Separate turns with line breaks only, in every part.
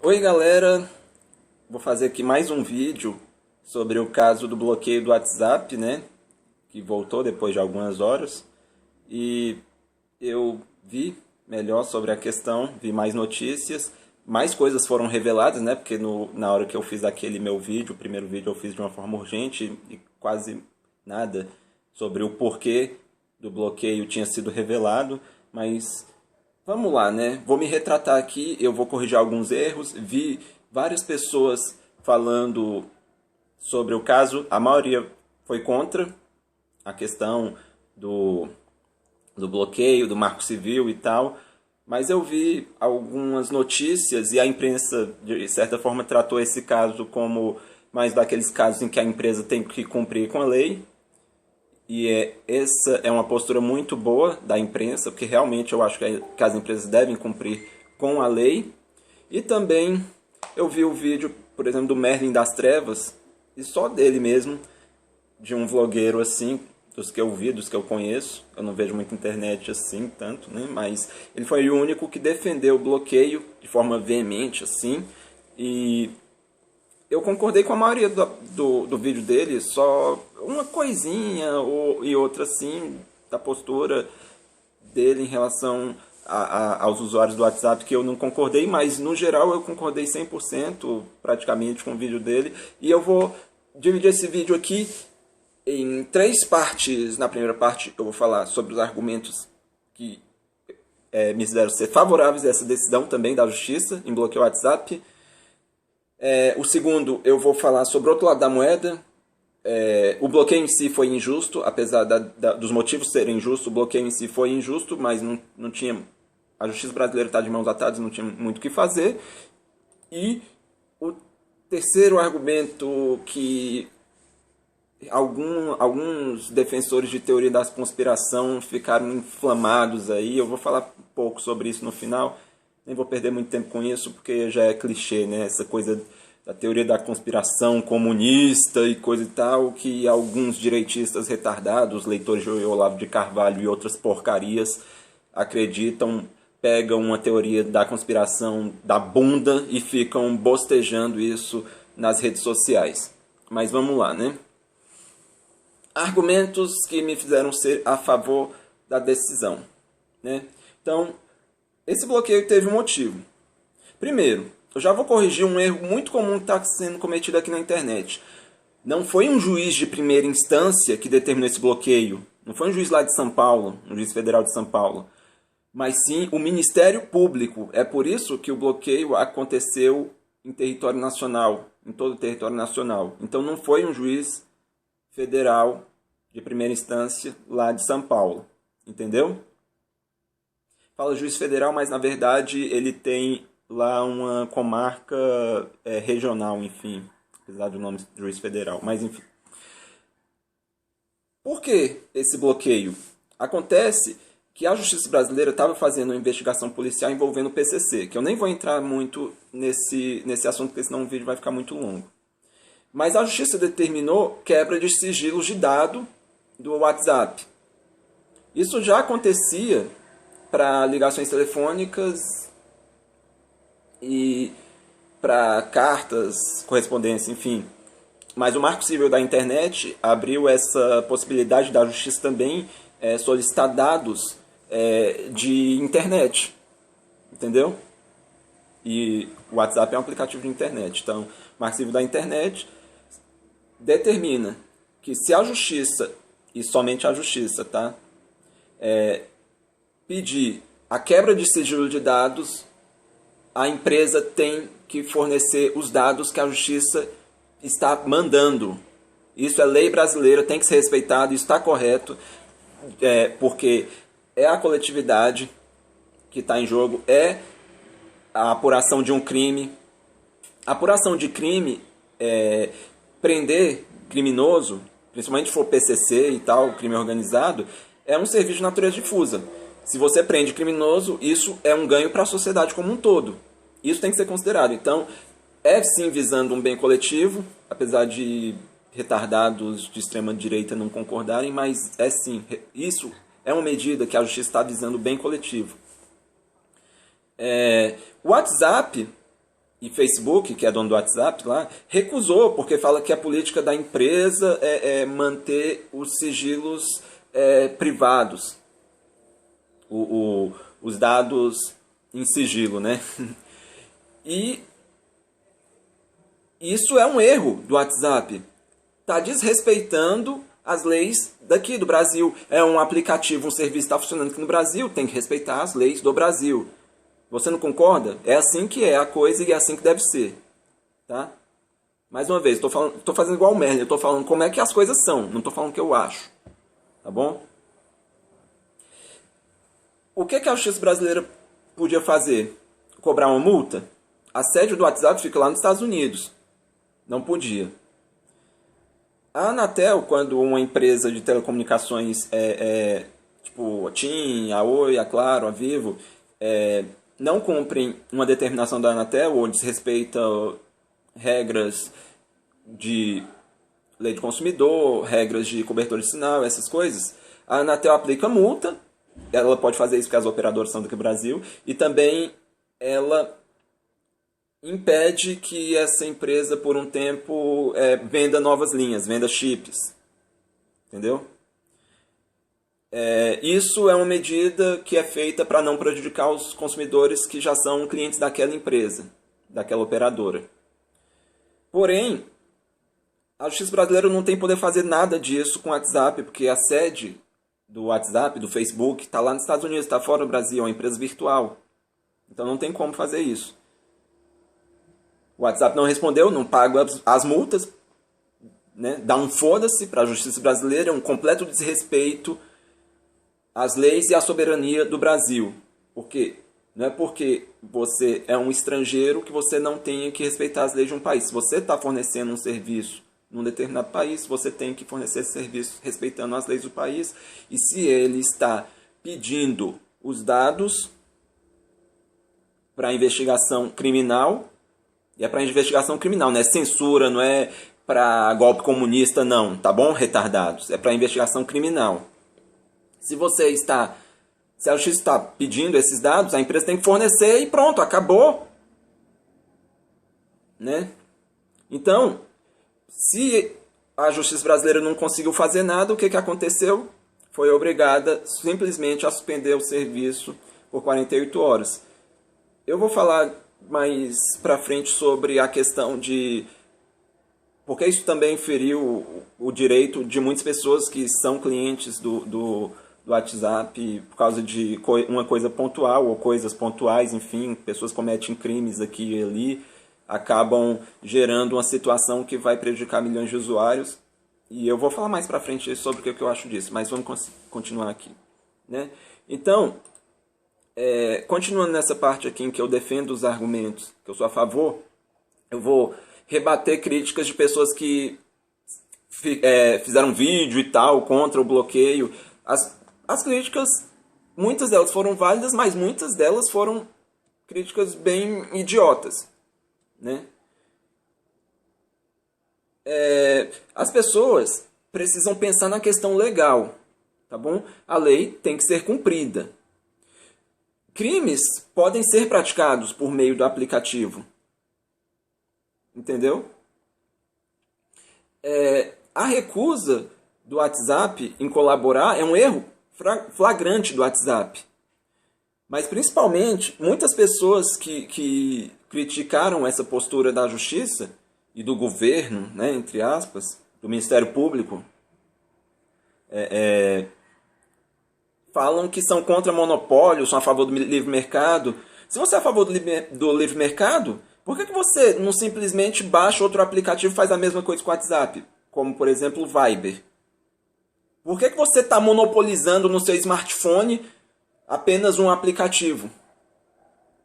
Oi galera, vou fazer aqui mais um vídeo sobre o caso do bloqueio do WhatsApp, né? Que voltou depois de algumas horas. E eu vi melhor sobre a questão, vi mais notícias, mais coisas foram reveladas, né? Porque na hora que eu fiz aquele meu vídeo, o primeiro vídeo eu fiz de uma forma urgente e quase nada sobre o porquê do bloqueio tinha sido revelado, mas vamos lá, né? Vou me retratar aqui, eu vou corrigir alguns erros. Vi várias pessoas falando sobre o caso, a maioria foi contra a questão do, do bloqueio, do marco civil e tal, mas eu vi algumas notícias e a imprensa, de certa forma, tratou esse caso como mais daqueles casos em que a empresa tem que cumprir com a lei. E essa é uma postura muito boa da imprensa, porque realmente eu acho que as empresas devem cumprir com a lei. E também eu vi o vídeo, por exemplo, do Merlin das Trevas, e só dele mesmo, de um vlogueiro assim, dos que eu vi, dos que eu conheço. Eu não vejo muita internet assim, tanto, né? Mas ele foi o único que defendeu o bloqueio de forma veemente, assim. E eu concordei com a maioria do vídeo dele, só uma coisinha e outra assim, da postura dele em relação aos usuários do WhatsApp que eu não concordei, mas no geral eu concordei 100% praticamente com o vídeo dele. E eu vou dividir esse vídeo aqui em três partes. Na primeira parte eu vou falar sobre os argumentos que me fizeram ser favoráveis a essa decisão também da justiça em bloquear o WhatsApp. O segundo, eu vou falar sobre o outro lado da moeda. O bloqueio em si foi injusto, apesar dos motivos serem injustos, o bloqueio em si foi injusto, mas não tinha, a justiça brasileira está de mãos atadas, não tinha muito o que fazer. E o terceiro argumento, que alguns defensores de teoria da conspiração ficaram inflamados aí, eu vou falar um pouco sobre isso no final. Nem vou perder muito tempo com isso, porque já é clichê, né? Essa coisa da teoria da conspiração comunista e coisa e tal, que alguns direitistas retardados, leitores de Olavo de Carvalho e outras porcarias, acreditam, pegam uma teoria da conspiração da bunda e ficam bostejando isso nas redes sociais. Mas vamos lá, né? Argumentos que me fizeram ser a favor da decisão, né? Então, esse bloqueio teve um motivo. Primeiro, eu já vou corrigir um erro muito comum que está sendo cometido aqui na internet. Não foi um juiz de primeira instância que determinou esse bloqueio. Não foi um juiz lá de São Paulo, um juiz federal de São Paulo. Mas sim o Ministério Público. É por isso que o bloqueio aconteceu em território nacional, em todo o território nacional. Então não foi um juiz federal de primeira instância lá de São Paulo. Entendeu? Fala juiz federal, mas na verdade ele tem lá uma comarca regional, enfim, apesar do nome de juiz federal, mas enfim. Por que esse bloqueio? Acontece que a justiça brasileira estava fazendo uma investigação policial envolvendo o PCC, que eu nem vou entrar muito nesse assunto, porque senão o vídeo vai ficar muito longo. Mas a justiça determinou quebra de sigilos de dado do WhatsApp. Isso já acontecia para ligações telefônicas e para cartas, correspondência, enfim. Mas o Marco Civil da Internet abriu essa possibilidade da justiça também solicitar dados de internet, entendeu? E o WhatsApp é um aplicativo de internet. Então, o Marco Civil da Internet determina que se a justiça, e somente a justiça, tá? Pedir a quebra de sigilo de dados, a empresa tem que fornecer os dados que a justiça está mandando. Isso é lei brasileira, tem que ser respeitado, isso está correto, porque é a coletividade que está em jogo, é a apuração de um crime. A apuração de crime, prender criminoso, principalmente se for PCC e tal, crime organizado, é um serviço de natureza difusa. Se você prende criminoso, isso é um ganho para a sociedade como um todo. Isso tem que ser considerado. Então, é sim visando um bem coletivo, apesar de retardados de extrema direita não concordarem, mas é sim, isso é uma medida que a justiça está visando o bem coletivo. O WhatsApp e Facebook, que é dono do WhatsApp lá, recusou, porque fala que a política da empresa é manter os sigilos privados, os dados em sigilo, né? E isso é um erro do WhatsApp. Está desrespeitando as leis daqui do Brasil. É um aplicativo, um serviço que está funcionando aqui no Brasil, tem que respeitar as leis do Brasil. Você não concorda? É assim que é a coisa e é assim que deve ser. Tá? Mais uma vez, estou fazendo igual o Merlin, eu estou falando como é que as coisas são, não estou falando o que eu acho. Tá bom? O que a justiça brasileira podia fazer? Cobrar uma multa? A sede do WhatsApp fica lá nos Estados Unidos. Não podia. A Anatel, quando uma empresa de telecomunicações, tipo a TIM, a Oi, a Claro, a Vivo, não cumprem uma determinação da Anatel ou desrespeitam regras de lei de consumidor, regras de cobertura de sinal, essas coisas, a Anatel aplica multa. Ela pode fazer isso porque as operadoras são daqui do Brasil, e também ela impede que essa empresa, por um tempo, venda novas linhas, venda chips. Entendeu? Isso é uma medida que é feita para não prejudicar os consumidores que já são clientes daquela empresa, daquela operadora. Porém, a justiça brasileira não tem poder fazer nada disso com o WhatsApp, porque a sede do WhatsApp, do Facebook, está lá nos Estados Unidos, está fora do Brasil, é uma empresa virtual. Então não tem como fazer isso. O WhatsApp não respondeu, não paga as multas, né? Dá um foda-se para a justiça brasileira, é um completo desrespeito às leis e à soberania do Brasil. Por quê? Não é porque você é um estrangeiro que você não tenha que respeitar as leis de um país. Se você está fornecendo um serviço num determinado país, você tem que fornecer esse serviço respeitando as leis do país. E se ele está pedindo os dados para investigação criminal, e é para investigação criminal, não é censura, não é para golpe comunista, não, tá bom, retardados? É para investigação criminal. Se a justiça está pedindo esses dados, a empresa tem que fornecer e pronto, acabou. Né? Então, se a justiça brasileira não conseguiu fazer nada, o que aconteceu? Foi obrigada simplesmente a suspender o serviço por 48 horas. Eu vou falar mais pra frente sobre a questão de... porque isso também feriu o direito de muitas pessoas que são clientes do WhatsApp por causa de uma coisa pontual ou coisas pontuais, enfim, pessoas cometem crimes aqui e ali, acabam gerando uma situação que vai prejudicar milhões de usuários. E eu vou falar mais pra frente sobre o que eu acho disso, mas vamos continuar aqui. Né? Então, continuando nessa parte aqui em que eu defendo os argumentos que eu sou a favor, eu vou rebater críticas de pessoas que fizeram vídeo e tal contra o bloqueio. As críticas, muitas delas foram válidas, mas muitas delas foram críticas bem idiotas. Né? As pessoas precisam pensar na questão legal, tá bom? A lei tem que ser cumprida. Crimes podem ser praticados por meio do aplicativo. Entendeu? A recusa do WhatsApp em colaborar é um erro flagrante do WhatsApp. Mas, principalmente, muitas pessoas que criticaram essa postura da justiça e do governo, né, entre aspas, do Ministério Público, falam que são contra monopólio, são a favor do livre mercado. Se você é a favor do livre mercado, por que você não simplesmente baixa outro aplicativo e faz a mesma coisa com o WhatsApp? Como, por exemplo, o Viber. Por que você está monopolizando no seu smartphone apenas um aplicativo?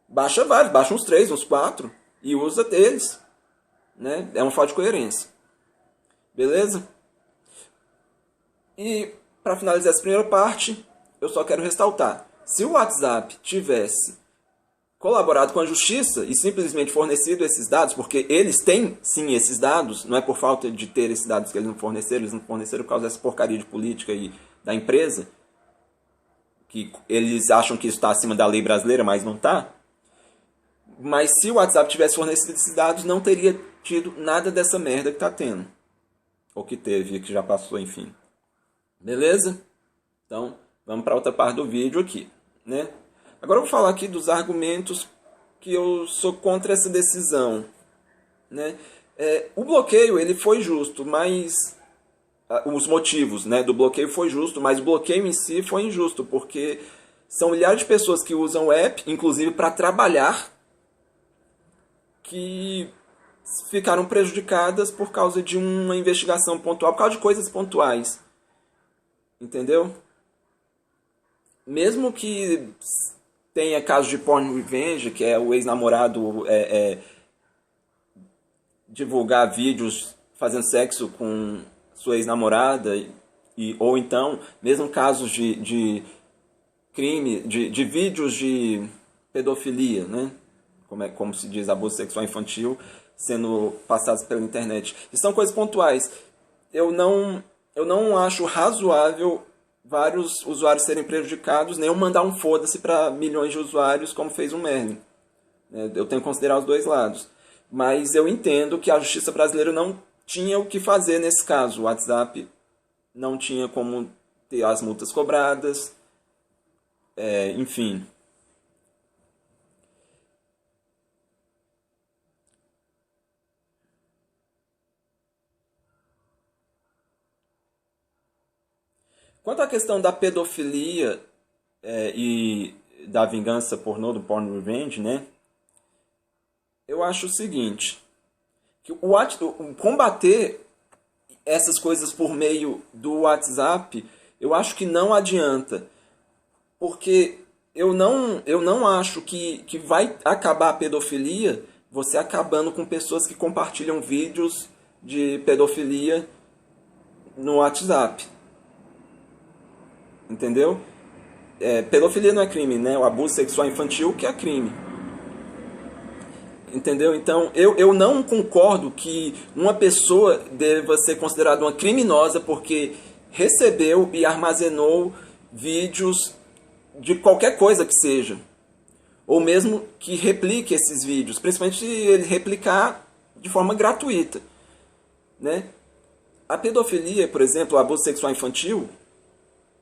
Baixa vários, baixa uns 3, uns 4 e usa eles. Né? É uma falta de coerência. Beleza? E para finalizar essa primeira parte, eu só quero ressaltar. Se o WhatsApp tivesse colaborado com a justiça e simplesmente fornecido esses dados, porque eles têm sim esses dados, não é por falta de ter esses dados que eles não forneceram por causa dessa porcaria de política aí da empresa, que eles acham que isso está acima da lei brasileira, mas não está. Mas se o WhatsApp tivesse fornecido esses dados, não teria tido nada dessa merda que tá tendo. Ou que teve, que já passou, enfim. Beleza? Então, vamos para outra parte do vídeo aqui, né? Agora eu vou falar aqui dos argumentos que eu sou contra essa decisão, né? O bloqueio, ele foi justo, mas... Os motivos, né, do bloqueio foi justo, mas o bloqueio em si foi injusto, porque são milhares de pessoas que usam o app, inclusive para trabalhar, que ficaram prejudicadas por causa de uma investigação pontual, por causa de coisas pontuais. Entendeu? Mesmo que tenha caso de porn revenge, que é o ex-namorado divulgar vídeos fazendo sexo com sua ex-namorada, ou então, mesmo casos de crime, de vídeos de pedofilia, né? Como se diz, abuso sexual infantil, sendo passados pela internet. E são coisas pontuais. Eu não acho razoável vários usuários serem prejudicados, nem eu mandar um foda-se para milhões de usuários, como fez o Merlin. Eu tenho que considerar os dois lados. Mas eu entendo que a justiça brasileira não tinha o que fazer nesse caso. O WhatsApp não tinha como ter as multas cobradas, enfim. Quanto à questão da pedofilia e da vingança pornô, do porn revenge, né? Eu acho o seguinte, que combater essas coisas por meio do WhatsApp, eu acho que não adianta. Porque eu não acho que vai acabar a pedofilia você acabando com pessoas que compartilham vídeos de pedofilia no WhatsApp. Entendeu? Pedofilia não é crime, né? O abuso sexual infantil que é crime. Entendeu? Então, eu não concordo que uma pessoa deva ser considerada uma criminosa porque recebeu e armazenou vídeos de qualquer coisa que seja. Ou mesmo que replique esses vídeos, principalmente se ele replicar de forma gratuita, né? A pedofilia, por exemplo, o abuso sexual infantil,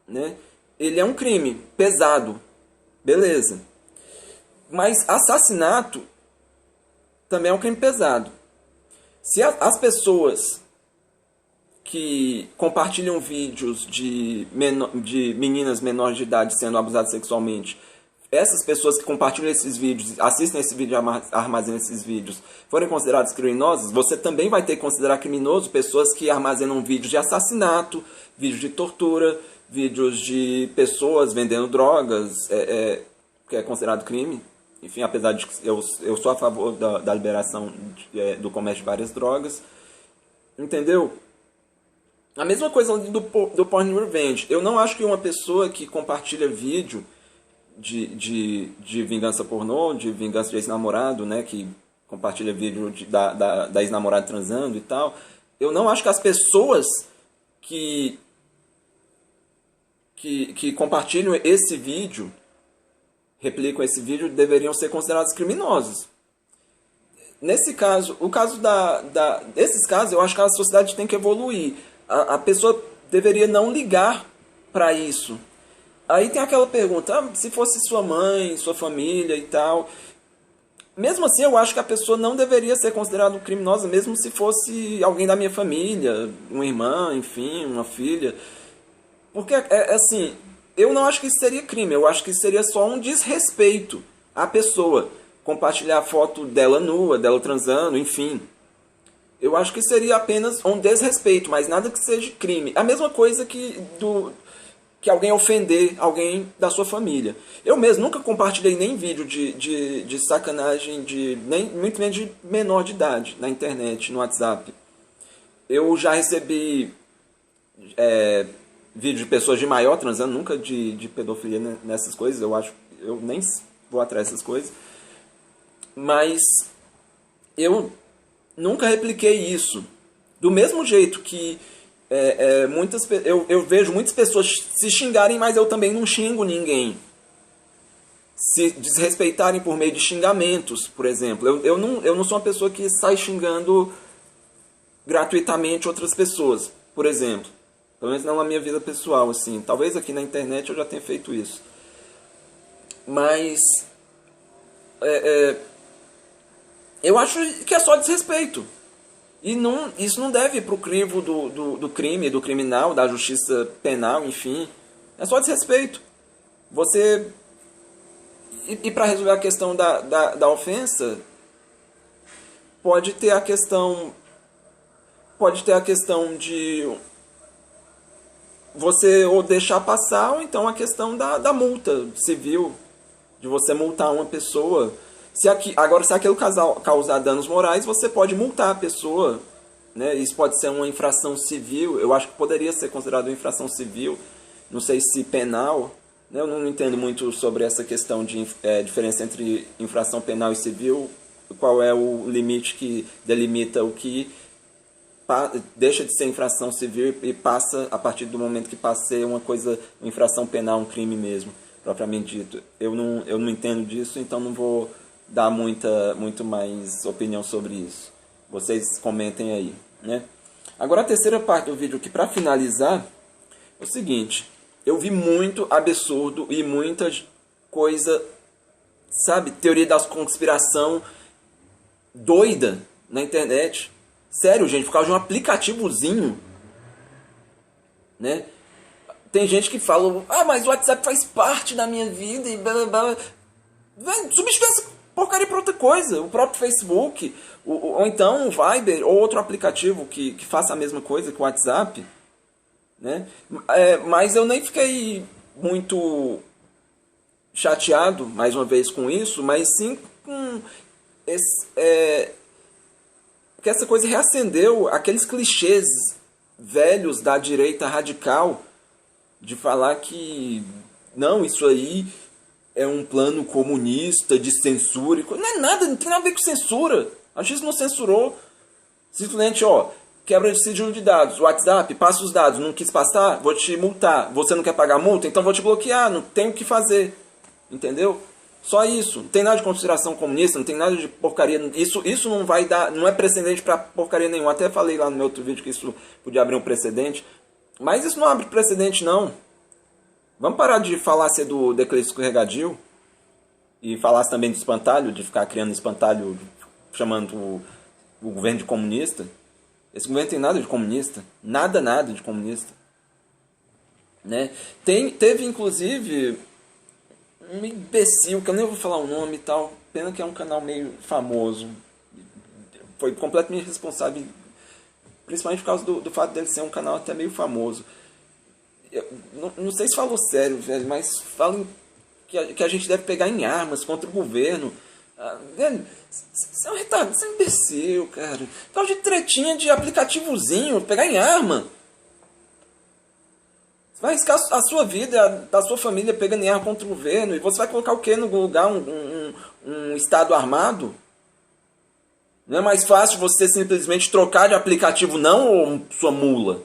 né? Ele é um crime pesado, beleza. Mas assassinato também é um crime pesado. Se as pessoas que compartilham vídeos de meninas menores de idade sendo abusadas sexualmente, essas pessoas que compartilham esses vídeos, assistem esse vídeo e armazenam esses vídeos, forem consideradas criminosas, você também vai ter que considerar criminoso pessoas que armazenam vídeos de assassinato, vídeos de tortura, vídeos de pessoas vendendo drogas, que é considerado crime. Enfim, apesar de que eu sou a favor da liberação do comércio de várias drogas. Entendeu? A mesma coisa do porn revenge. Eu não acho que uma pessoa que compartilha vídeo de vingança pornô, de vingança de ex-namorado, né, que compartilha vídeo da ex-namorada transando e tal, eu não acho que as pessoas que compartilham esse vídeo, replicam esse vídeo, deveriam ser considerados criminosos. Nesse caso, esses casos, eu acho que a sociedade tem que evoluir. A pessoa deveria não ligar para isso. Aí tem aquela pergunta, se fosse sua mãe, sua família e tal. Mesmo assim, eu acho que a pessoa não deveria ser considerada criminosa, mesmo se fosse alguém da minha família, uma irmã, enfim, uma filha. Porque, assim, eu não acho que isso seria crime, eu acho que isso seria só um desrespeito à pessoa. Compartilhar foto dela nua, dela transando, enfim. Eu acho que seria apenas um desrespeito, mas nada que seja crime. A mesma coisa que alguém ofender alguém da sua família. Eu mesmo nunca compartilhei nem vídeo de sacanagem, nem muito menos de menor de idade na internet, no WhatsApp. Eu já recebi vídeo de pessoas de maior transando, nunca de pedofilia nessas coisas. Eu nem vou atrás dessas coisas. Mas eu nunca repliquei isso. Do mesmo jeito que eu vejo muitas pessoas se xingarem, mas eu também não xingo ninguém. se desrespeitarem por meio de xingamentos, por exemplo. Eu não sou uma pessoa que sai xingando gratuitamente outras pessoas, por exemplo. Pelo menos não na minha vida pessoal, assim. Talvez aqui na internet eu já tenha feito isso. Mas eu acho que é só desrespeito. E isso não deve ir para o crivo do crime, do criminal, da justiça penal, enfim. É só desrespeito. Você... E para resolver a questão da ofensa, pode ter a questão de você ou deixar passar, ou então a questão da multa civil, de você multar uma pessoa. Agora, se aquilo causar danos morais, você pode multar a pessoa, né? Isso pode ser uma infração civil, eu acho que poderia ser considerado uma infração civil, não sei se penal, né? Eu não entendo muito sobre essa questão de diferença entre infração penal e civil, qual é o limite que delimita o que deixa de ser infração civil e passa, a partir do momento que passa a ser uma infração penal, um crime mesmo, propriamente dito. Eu não entendo disso, então não vou dar muito mais opinião sobre isso. Vocês comentem aí, né? Agora a terceira parte do vídeo, que para finalizar, é o seguinte: eu vi muito absurdo e muita coisa, sabe, teoria da conspiração doida na internet. Sério, gente, por causa de um aplicativozinho, né? Tem gente que fala, mas o WhatsApp faz parte da minha vida e blá blá blá. Substitui essa porcaria por outra coisa. O próprio Facebook, ou então o Viber, ou outro aplicativo que faça a mesma coisa que o WhatsApp, né? Mas eu nem fiquei muito chateado, mais uma vez, com isso, mas sim com que essa coisa reacendeu aqueles clichês velhos da direita radical de falar que não, isso aí é um plano comunista de censura. Não é nada, não tem nada a ver com censura. A justiça não censurou. Simplesmente, quebra de sigilo de dados. WhatsApp, passa os dados. Não quis passar? Vou te multar. Você não quer pagar multa? Então vou te bloquear. Não tem o que fazer. Entendeu? Só isso. Não tem nada de conspiração comunista, não tem nada de porcaria. Isso não vai dar, não é precedente para porcaria nenhuma. Até falei lá no meu outro vídeo que isso podia abrir um precedente. Mas isso não abre precedente, não. Vamos parar de falar ser do decreto escorregadio e falar também do espantalho, de ficar criando espantalho, chamando o governo de comunista. Esse governo tem nada de comunista. Nada de comunista. Né? Teve, inclusive, um imbecil, que eu nem vou falar o nome e tal, pena que é um canal meio famoso, foi completamente responsável, principalmente por causa do fato dele ser um canal até meio famoso. Eu não sei se falou sério, velho, mas falam que a gente deve pegar em armas contra o governo. Velho, você é um retardado, você é um imbecil, cara. Tal de tretinha de aplicativozinho, pegar em arma. Você vai arriscar a sua vida, da sua família pegando em arma contra o governo, e você vai colocar o quê no lugar? Um Estado armado? Não é mais fácil você simplesmente trocar de aplicativo, não, ou sua mula?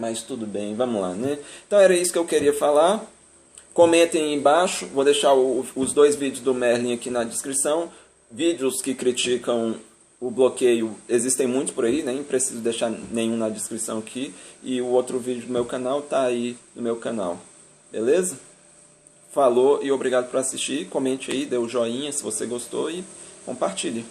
Mas tudo bem, vamos lá, né? Então era isso que eu queria falar. Comentem aí embaixo, vou deixar os 2 vídeos do Merlin aqui na descrição. Vídeos que criticam o bloqueio, existem muitos por aí, nem preciso deixar nenhum na descrição aqui. E o outro vídeo do meu canal tá aí no meu canal. Beleza? Falou e obrigado por assistir. Comente aí, dê o joinha se você gostou e compartilhe.